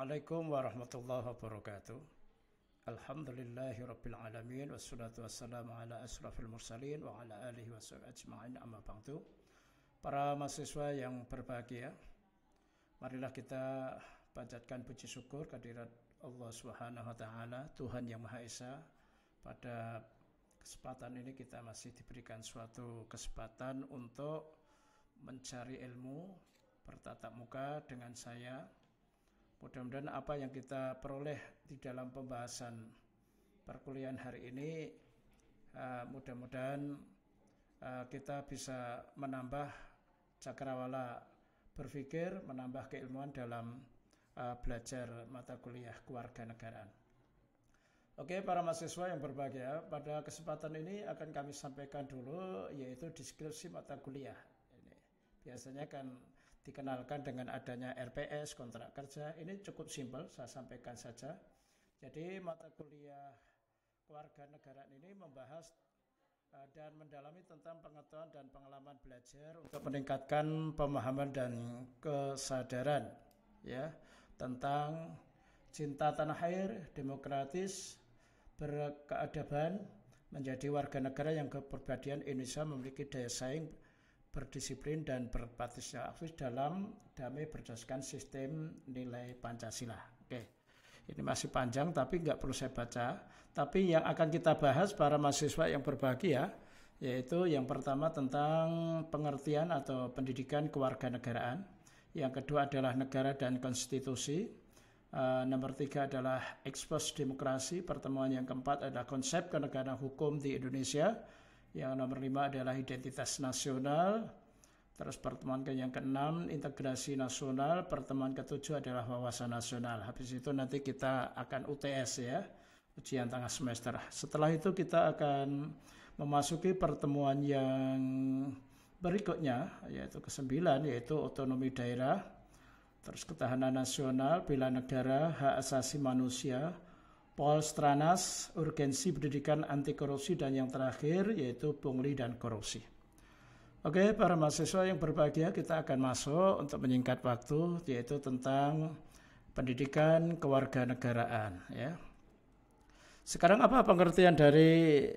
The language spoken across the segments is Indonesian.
Assalamualaikum warahmatullahi wabarakatuh. Alhamdulillahirabbil alamin wassalatu wassalamu ala asrafil mursalin wa ala alihi washabihi ajma'in amma ba'du. Para mahasiswa yang berbahagia, marilah kita panjatkan puji syukur kehadirat Allah Subhanahu wa taala, Tuhan yang Maha Esa. Pada kesempatan ini kita masih diberikan suatu kesempatan untuk mencari ilmu bertatap muka dengan saya. Mudah-mudahan apa yang kita peroleh di dalam pembahasan perkuliahan hari ini, mudah-mudahan kita bisa menambah cakrawala berpikir, menambah keilmuan dalam belajar mata kuliah kewarganegaraan. Oke, para mahasiswa yang berbahagia, pada kesempatan ini akan kami sampaikan dulu yaitu deskripsi mata kuliah. Biasanya kan dikenalkan dengan adanya RPS, kontrak kerja. Ini cukup simpel, saya sampaikan saja. Jadi mata kuliah kewarganegaraan ini membahas dan mendalami tentang pengetahuan dan pengalaman belajar untuk meningkatkan pemahaman dan kesadaran ya tentang cinta tanah air, demokratis, berkeadaban, menjadi warga negara yang kepribadian Indonesia memiliki daya saing, berdisiplin dan berpartisipasi aktif dalam damai berdasarkan sistem nilai Pancasila. Oke, ini masih panjang tapi nggak perlu saya baca. Tapi yang akan kita bahas para mahasiswa yang berbahagia, yaitu yang pertama tentang pengertian atau pendidikan kewarganegaraan. Yang kedua adalah negara dan konstitusi. Nomor 3 adalah ekspos demokrasi. Pertemuan yang keempat adalah konsep kenegaraan hukum di Indonesia. Yang nomor 5 adalah identitas nasional. Terus pertemuan yang ke-6 integrasi nasional. Pertemuan ke-7 adalah wawasan nasional. Habis itu nanti kita akan UTS ya, ujian tengah semester. Setelah itu kita akan memasuki pertemuan yang berikutnya, yaitu ke-9, yaitu otonomi daerah. Terus ketahanan nasional, bela negara, hak asasi manusia, Polstranas, urgensi pendidikan anti korupsi, dan yang terakhir yaitu pungli dan korupsi. Oke, para mahasiswa yang berbahagia, kita akan masuk untuk menyingkat waktu, yaitu tentang pendidikan kewarganegaraan. Ya. Sekarang apa pengertian dari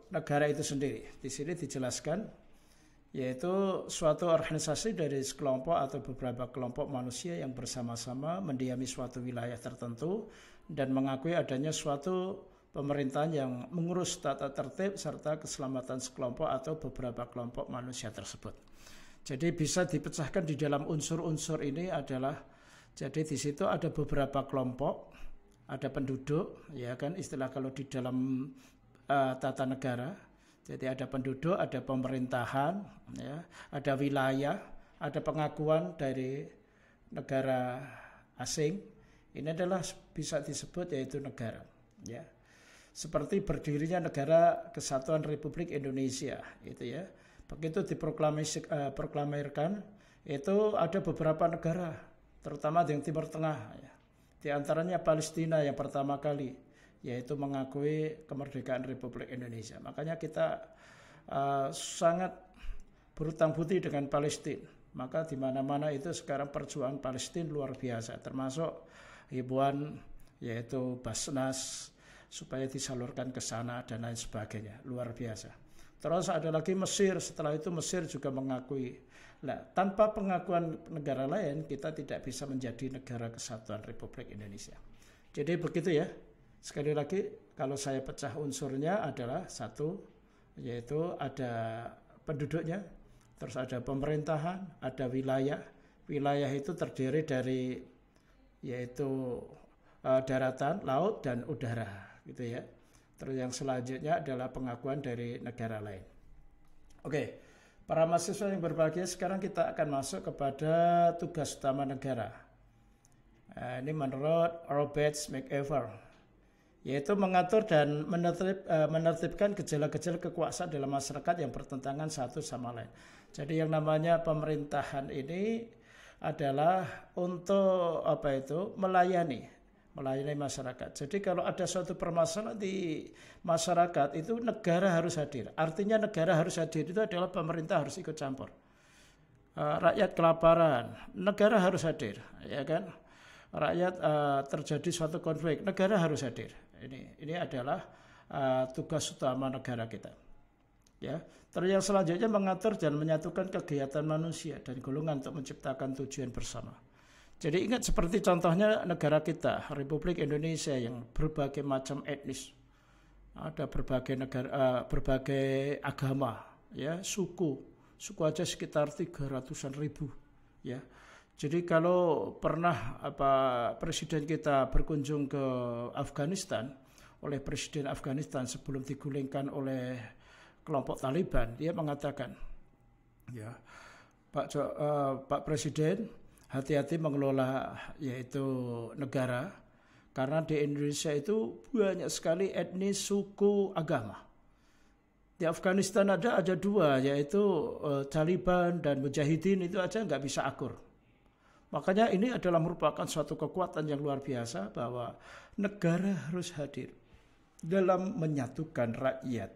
negara itu sendiri? Di sini dijelaskan yaitu suatu organisasi dari sekelompok atau beberapa kelompok manusia yang bersama-sama mendiami suatu wilayah tertentu dan mengakui adanya suatu pemerintahan yang mengurus tata tertib serta keselamatan sekelompok atau beberapa kelompok manusia tersebut. Jadi bisa dipecahkan di dalam unsur-unsur ini adalah, jadi di situ ada beberapa kelompok, ada penduduk, ya kan, istilah kalau di dalam tata negara. Jadi ada penduduk, ada pemerintahan, ya, ada wilayah, ada pengakuan dari negara asing. Ini adalah bisa disebut yaitu negara. Ya. Seperti berdirinya Negara Kesatuan Republik Indonesia, itu ya. Begitu diproklamirkan, itu ada beberapa negara, terutama di Timur Tengah. Ya. Di antaranya Palestina yang pertama kali, yaitu mengakui kemerdekaan Republik Indonesia. Makanya kita sangat berhutang budi dengan Palestina. Maka di mana-mana itu sekarang perjuangan Palestina luar biasa, termasuk hibuan yaitu Basnas supaya disalurkan ke sana dan lain sebagainya, luar biasa. Terus ada lagi Mesir, setelah itu Mesir juga mengakui. Nah, tanpa pengakuan negara lain kita tidak bisa menjadi negara kesatuan Republik Indonesia. Jadi begitu ya. Sekali lagi, kalau saya pecah unsurnya adalah satu, yaitu ada penduduknya, terus ada pemerintahan, ada wilayah. Wilayah itu terdiri dari yaitu daratan, laut, dan udara, gitu ya. Terus yang selanjutnya adalah pengakuan dari negara lain. Oke, para mahasiswa yang berbahagia, sekarang kita akan masuk kepada tugas utama negara. Ini menurut Robert McEver, yaitu mengatur dan menertibkan gejala-gejala kekuasaan dalam masyarakat yang bertentangan satu sama lain. Jadi yang namanya pemerintahan ini adalah untuk melayani masyarakat. Jadi kalau ada suatu permasalahan di masyarakat itu negara harus hadir. Artinya negara harus hadir itu adalah pemerintah harus ikut campur. rakyat kelaparan, negara harus hadir, ya kan? Rakyat terjadi suatu konflik, negara harus hadir. Ini adalah tugas utama negara kita. Ya, terus yang selanjutnya mengatur dan menyatukan kegiatan manusia dan golongan untuk menciptakan tujuan bersama. Jadi ingat seperti contohnya negara kita, Republik Indonesia yang berbagai macam etnis, ada berbagai negara, berbagai agama, ya, suku aja sekitar 300-an ribu, ya. Jadi kalau pernah presiden kita berkunjung ke Afghanistan, oleh presiden Afghanistan sebelum digulingkan oleh kelompok Taliban, dia mengatakan, ya, Pak Presiden, hati-hati mengelola yaitu negara, karena di Indonesia itu banyak sekali etnis, suku, agama. Di Afghanistan ada dua, yaitu Taliban dan Mujahidin, itu aja nggak bisa akur. Makanya ini adalah merupakan suatu kekuatan yang luar biasa bahwa negara harus hadir dalam menyatukan rakyat.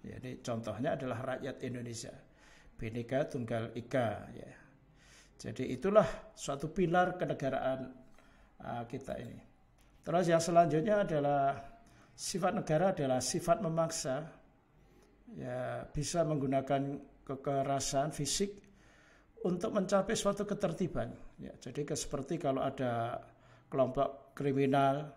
Jadi contohnya adalah rakyat Indonesia, Bhinneka Tunggal Ika. Ya. Jadi itulah suatu pilar kenegaraan kita ini. Terus yang selanjutnya adalah sifat negara adalah sifat memaksa, ya, bisa menggunakan kekerasan fisik untuk mencapai suatu ketertiban. Ya, jadi seperti kalau ada kelompok kriminal,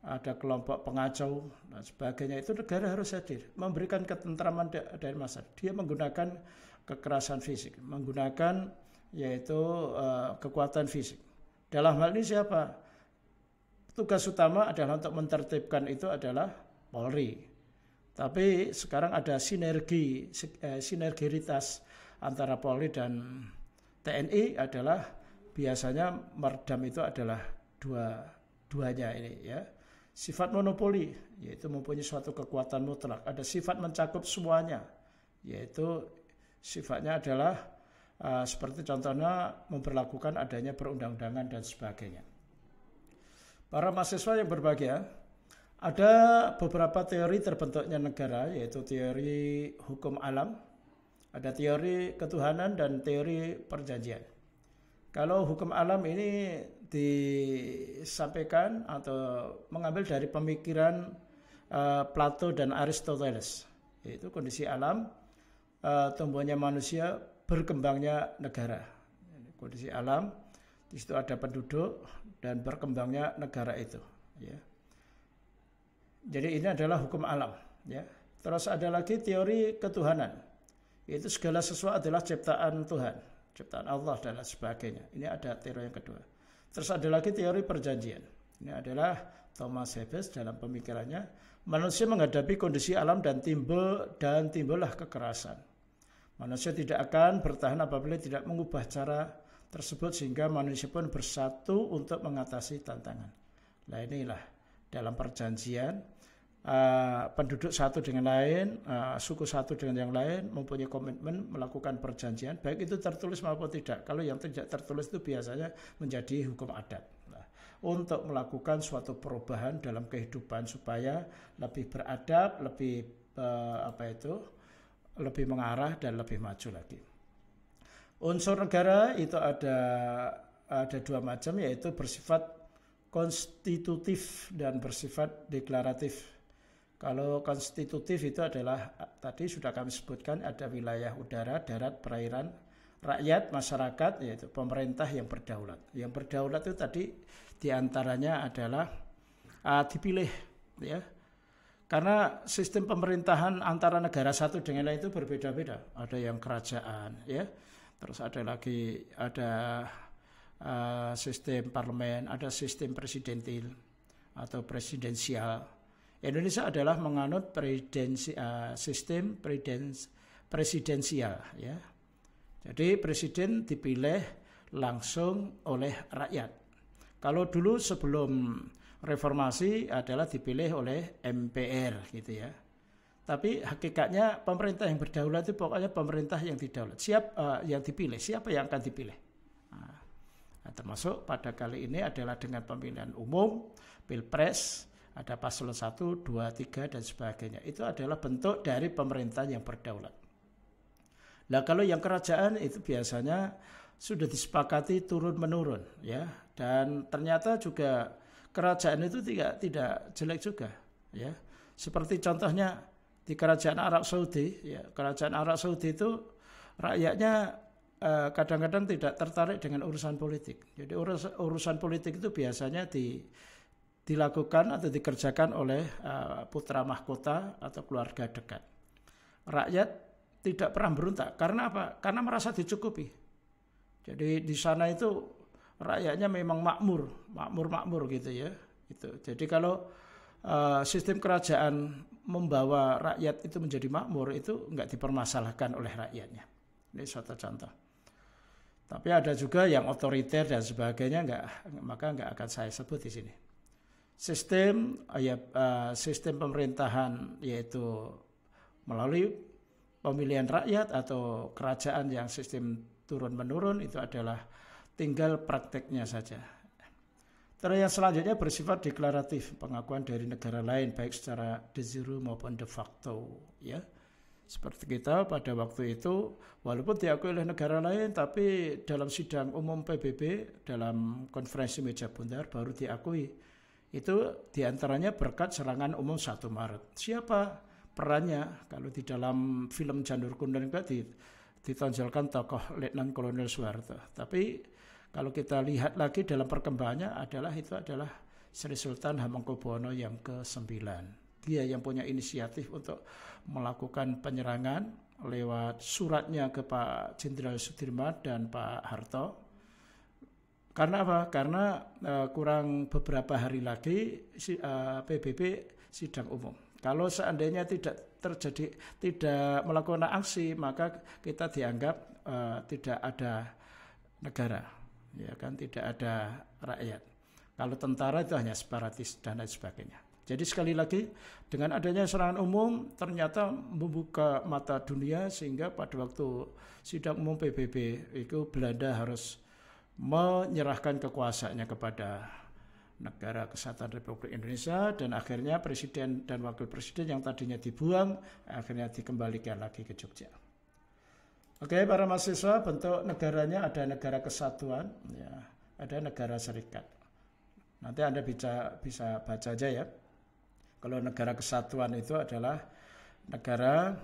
ada kelompok pengacau dan sebagainya, itu negara harus hadir, memberikan ketentraman dari masyarakat. Dia menggunakan kekerasan fisik, menggunakan yaitu kekuatan fisik. Dalam hal ini siapa? Tugas utama adalah untuk mentertibkan itu adalah Polri. Tapi sekarang ada sinergitas antara Polri dan TNI adalah biasanya meredam itu adalah duanya ini, ya. Sifat monopoli, yaitu mempunyai suatu kekuatan mutlak. Ada sifat mencakup semuanya, yaitu sifatnya adalah seperti contohnya memperlakukan adanya perundang-undangan dan sebagainya. Para mahasiswa yang berbahagia, ada beberapa teori terbentuknya negara, yaitu teori hukum alam, ada teori ketuhanan dan teori perjanjian. Kalau hukum alam ini disampaikan atau mengambil dari pemikiran Plato dan Aristoteles, yaitu kondisi alam, tumbuhnya manusia, berkembangnya negara. Kondisi alam, di situ ada penduduk dan berkembangnya negara itu. Ya. Jadi ini adalah hukum alam. Ya. Terus ada lagi teori ketuhanan, yaitu segala sesuatu adalah ciptaan Tuhan, ciptaan Allah dan sebagainya. Ini ada teori yang kedua. Terus ada lagi teori perjanjian. Ini adalah Thomas Hobbes dalam pemikirannya, manusia menghadapi kondisi alam dan timbullah kekerasan. Manusia tidak akan bertahan apabila tidak mengubah cara tersebut, sehingga manusia pun bersatu untuk mengatasi tantangan. Nah inilah dalam perjanjian, penduduk satu dengan lain, suku satu dengan yang lain mempunyai komitmen melakukan perjanjian, baik itu tertulis maupun tidak. Kalau yang tidak tertulis itu biasanya menjadi hukum adat. Nah, untuk melakukan suatu perubahan dalam kehidupan supaya lebih beradab, lebih lebih mengarah dan lebih maju lagi. Unsur negara itu ada dua macam, yaitu bersifat konstitutif dan bersifat deklaratif. Kalau konstitutif itu adalah tadi sudah kami sebutkan, ada wilayah udara, darat, perairan, rakyat, masyarakat, yaitu pemerintah yang berdaulat. Yang berdaulat itu tadi diantaranya adalah dipilih, ya. Karena sistem pemerintahan antara negara satu dengan lain itu berbeda-beda. Ada yang kerajaan, ya. Terus ada lagi sistem parlemen, ada sistem presidentil atau presidensial. Indonesia adalah menganut sistem presidensial, ya. Jadi presiden dipilih langsung oleh rakyat. Kalau dulu sebelum reformasi adalah dipilih oleh MPR, gitu ya. Tapi hakikatnya pemerintah yang berdaulat itu pokoknya pemerintah yang didaulat. Yang dipilih, siapa yang akan dipilih? Nah, termasuk pada kali ini adalah dengan pemilihan umum, pilpres, ada paslon 1, 2, 3 dan sebagainya. Itu adalah bentuk dari pemerintah yang berdaulat. Nah, kalau yang kerajaan itu biasanya sudah disepakati turun-menurun ya. Dan ternyata juga kerajaan itu tidak jelek juga ya. Seperti contohnya di kerajaan Arab Saudi ya. Kerajaan Arab Saudi itu rakyatnya kadang-kadang tidak tertarik dengan urusan politik. Jadi urusan politik itu biasanya dilakukan atau dikerjakan oleh putra mahkota atau keluarga dekat. Rakyat tidak pernah berontak. Karena apa? Karena merasa dicukupi. Jadi di sana itu rakyatnya memang makmur gitu ya. Itu. Jadi kalau sistem kerajaan membawa rakyat itu menjadi makmur, itu enggak dipermasalahkan oleh rakyatnya. Ini suatu contoh. Tapi ada juga yang otoriter dan sebagainya, maka enggak akan saya sebut di sini. Sistem pemerintahan yaitu melalui pemilihan rakyat atau kerajaan yang sistem turun-menurun itu adalah tinggal prakteknya saja. Terus yang selanjutnya bersifat deklaratif, pengakuan dari negara lain baik secara de jure maupun de facto ya. Seperti kita pada waktu itu walaupun diakui oleh negara lain tapi dalam sidang umum PBB dalam konferensi meja bundar baru diakui. Itu diantaranya berkat serangan umum 1 Maret. Siapa perannya? Kalau di dalam film Janur Kuning ditonjolkan tokoh Letnan Kolonel Soeharto. Tapi kalau kita lihat lagi dalam perkembangannya itu adalah Sri Sultan Hamengkubuwono yang ke-9. Dia yang punya inisiatif untuk melakukan penyerangan lewat suratnya ke Pak Jenderal Sudirman dan Pak Harto. Karena apa? Karena kurang beberapa hari lagi PBB sidang umum. Kalau seandainya tidak melakukan aksi, maka kita dianggap tidak ada negara, ya kan, tidak ada rakyat. Kalau tentara itu hanya separatis dan lain sebagainya. Jadi sekali lagi dengan adanya serangan umum ternyata membuka mata dunia sehingga pada waktu sidang umum PBB itu Belanda harus menyerahkan kekuasaannya kepada Negara Kesatuan Republik Indonesia dan akhirnya presiden dan wakil presiden yang tadinya dibuang akhirnya dikembalikan lagi ke Jogja. Oke, para mahasiswa, bentuk negaranya ada negara kesatuan, ya, ada negara serikat. Nanti Anda bisa baca aja ya. Kalau negara kesatuan itu adalah negara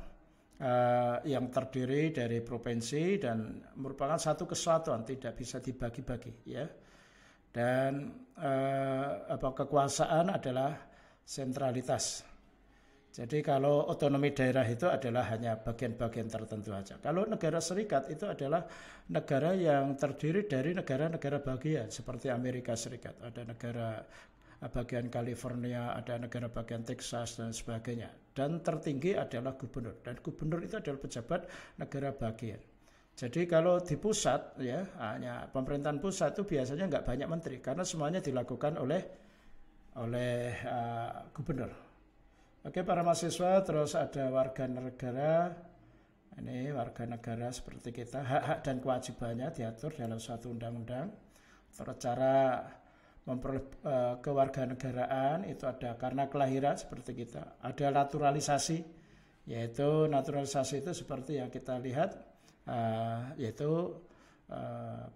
yang terdiri dari provinsi dan merupakan satu kesatuan, tidak bisa dibagi-bagi ya. Dan kekuasaan adalah sentralitas. Jadi kalau otonomi daerah itu adalah hanya bagian-bagian tertentu saja. Kalau negara serikat itu adalah negara yang terdiri dari negara-negara bagian seperti Amerika Serikat, ada negara bagian California, ada negara bagian Texas dan sebagainya. Dan tertinggi adalah gubernur. Dan gubernur itu adalah pejabat negara bagian. Jadi kalau di pusat ya, hanya pemerintahan pusat itu biasanya nggak banyak menteri karena semuanya dilakukan oleh gubernur. Oke, para mahasiswa, terus ada warga negara. Ini warga negara seperti kita, hak-hak dan kewajibannya diatur dalam suatu undang-undang. Terus cara memperoleh kewarganegaraan itu ada karena kelahiran seperti kita. Ada naturalisasi, yaitu naturalisasi itu seperti yang kita lihat, yaitu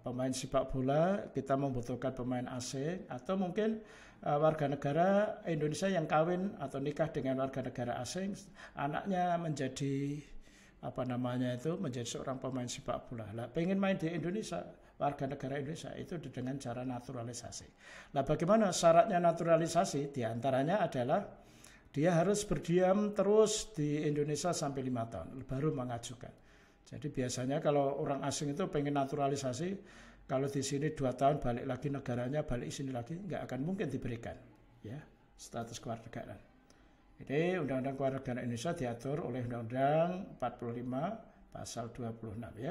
pemain sepak bola kita membutuhkan pemain asing atau mungkin warga negara Indonesia yang kawin atau nikah dengan warga negara asing, anaknya menjadi menjadi seorang pemain sepak bola. Lah pengen main di Indonesia, warga negara Indonesia itu dengan cara naturalisasi. Nah, bagaimana syaratnya naturalisasi? Di antaranya adalah dia harus berdiam terus di Indonesia sampai 5 tahun baru mengajukan. Jadi biasanya kalau orang asing itu pengen naturalisasi, kalau di sini 2 tahun balik lagi negaranya, balik sini lagi, nggak akan mungkin diberikan ya status kewarganegaraan. Jadi Undang-Undang Kewarganegaraan Indonesia diatur oleh Undang-Undang 45 pasal 26 ya.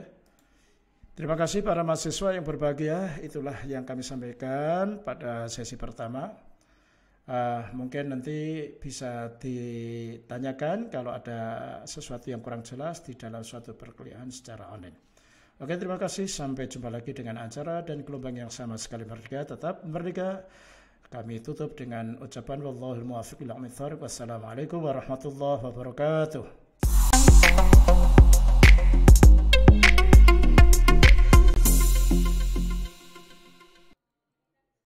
Terima kasih para mahasiswa yang berbahagia, itulah yang kami sampaikan pada sesi pertama. Mungkin nanti bisa ditanyakan kalau ada sesuatu yang kurang jelas di dalam suatu perkuliahan secara online. Oke, terima kasih. Sampai jumpa lagi dengan acara dan gelombang yang sama sekali merdeka. Tetap merdeka. Kami tutup dengan ucapan wallahul muwaffiq ila aqwamit thoriq. Wassalamualaikum warahmatullahi wabarakatuh.